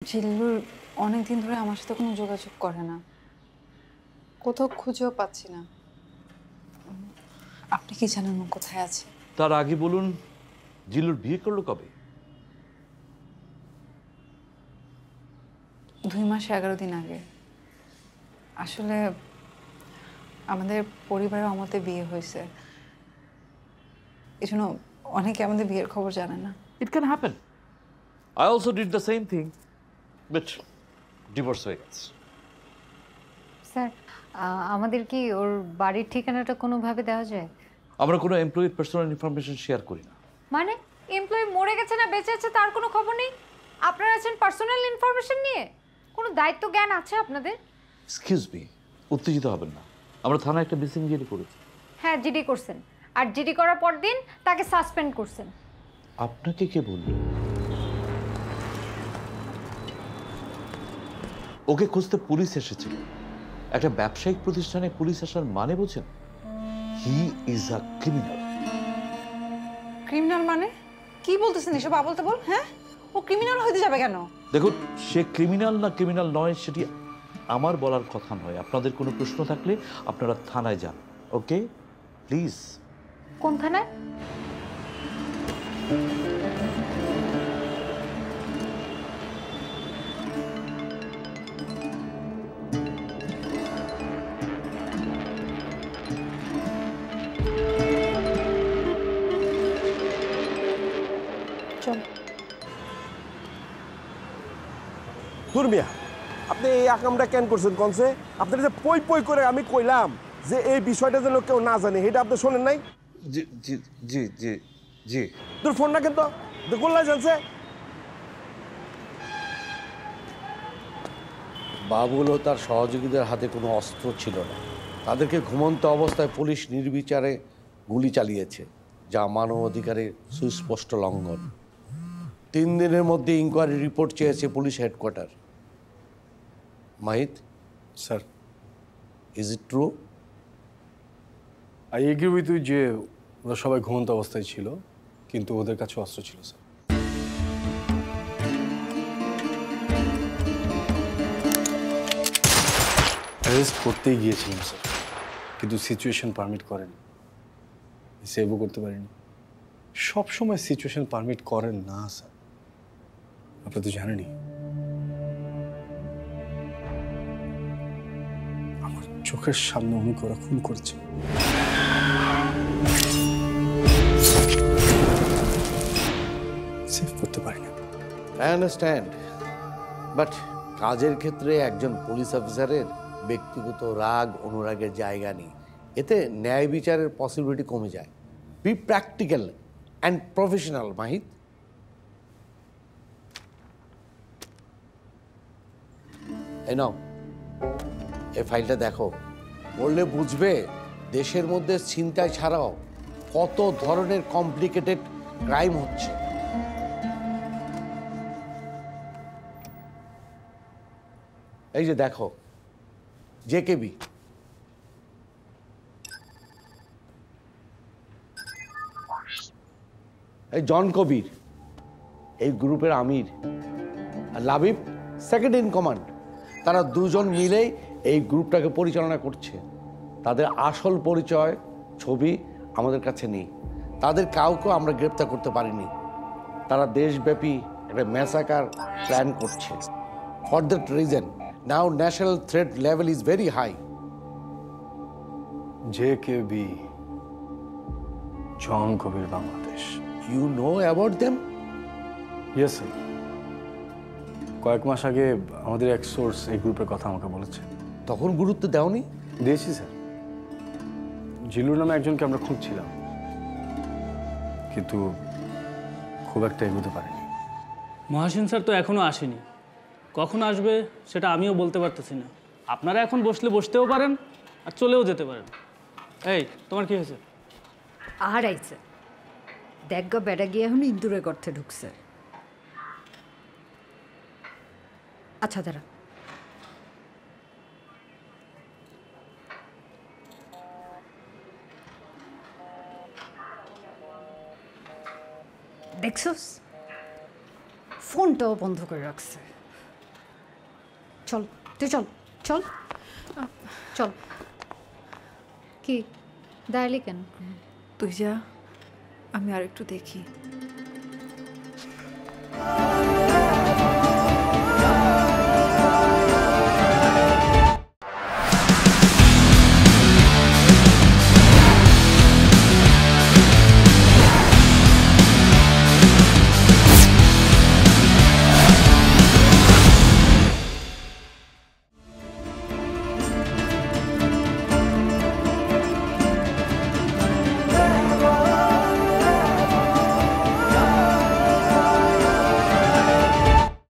জিল্লুর অনেকদিন ধরে আমার সাথে কোনো যোগাযোগ করে না, কোথাও খুঁজেও পাচ্ছি না। আপনি কি জানেন ও কোথায় আছে? তার আগে বলুন, জিল্লুর বিয়ে করলো কবে? 2 মাস 11 দিন আগে। আসলে আমাদের পরিবারের অমতে বিয়ে হয়েছে, এজন্য অনেকে আমাদের বিয়ের খবর জানে না। It can happen. I also did the same thing, but divorce হয়ে গেছে। স্যার, আমাদের কি ওর বাড়ির ঠিকানাটা কোনোভাবে দেওয়া যায়? আমরা কোনো এমপ্লয়ির পার্সোনাল ইনফরমেশন শেয়ার করি না। মানে এমপ্লয়ি মরে গেছে না বেঁচে আছে তার কোনো খবর নেই? আপনারা আছেন পার্সোনাল ইনফরমেশন নিয়ে? কোনো দায়িত্ব জ্ঞান আছে আপনাদের? এক্সকিউজ মি, উত্তেজিত হবেন না। আমরা থানায় একটা মিসিং জিডি করেছি। হ্যাঁ, জিডি করছেন, আর জিডি করার পর দিন তাকে সাসপেন্ড করছেন। আপনাকে কে বলল? ওকে খুঁজতে পুলিশ এসেছিল। একটা ব্যবসায়িক প্রতিষ্ঠানে পুলিশ আসার মানে বোঝেন? He is a criminal. Criminal মানে কি বলতেছেন এসব আবল তাবল? হ্যাঁ, ও ক্রিমিনাল হতে যাবে কেন? দেখুন, সে ক্রিমিনাল না ক্রিমিনাল নয় সেটি আমার বলার কথা নয়। আপনাদের কোনো প্রশ্ন থাকলে আপনারা থানায় যান, ওকে? প্লিজ। কোন থানায়? চল। দুর্মিয়া, আপনি এই আকামটা কেন করছেন কনসে? আপনার যে পই পই করে আমি কইলাম যে এই বিষয়টা যেন কেউ না জানে, এটা আপনি শোনেন নাই? জি জি জি জি জি। তোর ফোন না কিন্তু গোল্লাই জানছে। বাবুল ও তার সহযোগীদের হাতে কোনো অস্ত্র ছিল না। তাদেরকে ঘুমন্ত অবস্থায় পুলিশ নির্বিচারে গুলি চালিয়েছে, যা মানবাধিকারের সুস্পষ্ট লঙ্ঘন। 3 দিনের মধ্যে ইনকোয়ারি রিপোর্ট চেয়েছে police headquarter. Mahit sir, is it true? I agree with you যে ওরা সবাই ঘুমন্ত অবস্থায় ছিল, কিন্তু ওদের কাছে অস্ত্র ছিল স্যার। অ্যারেস্ট করতেই গিয়েছিলাম স্যার, কিন্তু সিচুয়েশন পারমিট করেনি, সেভও করতে পারিনি। সবসময় সিচুয়েশন পারমিট করেন না স্যার, আপনি তো জানেনই। আমার চোখের সামনে উনি ওরা খুন করেছে। সেভ করতে পারি না। আই আন্ডারস্ট্যান্ড, বাট কাজের ক্ষেত্রে একজন পুলিশ অফিসারের ব্যক্তিগত রাগ অনুরাগের জায়গা নেই। এতে ন্যায় বিচারের পসিবিলিটি কমে যায়। Be practical and professional Mahit. এই নাও, এই ফাইলটা দেখো, পড়লে বুঝবে দেশের মধ্যে ছিনতাই ছাড়াও কত ধরনের কমপ্লিকেটেড ক্রাইম হচ্ছে। এই যে দেখো, জেকেবি, এই জন কবির এই গ্রুপের আমির, আর লাবিব সেকেন্ড ইন কমান্ড। তারা দুজন মিলেই এই গ্রুপটাকে পরিচালনা করছে। তাদের আসল পরিচয় ছবি আমাদের কাছে নেই। তাদের কাউকেও আমরা গ্রেপ্তার করতে পারিনি। তারা দেশব্যাপী একটা ম্যাসাকার প্ল্যান করছে। For that reason now national threat level is very high. JKB, John Kabir Bangladesh. You know about them? Yes sir, কয়েক মাস আগে আমাদের এক সোর্স এই গ্রুপের কথা আমাকে বলেছে। তখন গুরুত্ব দেওনি? দিয়েছি স্যার। জিলুর নামে একজনকে আমরা খুঁজছিলাম, কিন্তু খুব একটা এগোতে পারিনি। মহাসিন স্যার তো এখনো আসেনি, কখন আসবে সেটা আমিও বলতে পারতেছি না। আপনারা এখন বসলে বসতেও পারেন আর চলেও যেতে পারেন। এই, তোমার কি হয়েছে? আর আইছে দেখ বেড়া গিয়ে এখন ইন্দুরের গর্তে ঢুকছে। আচ্ছা দাঁড়া, দেখছস ফোনটাও বন্ধ করে রাখছে। চল তুই চল চল চল কি দাঁড়ালি কেন? তুই যা, আমি আর একটু দেখি।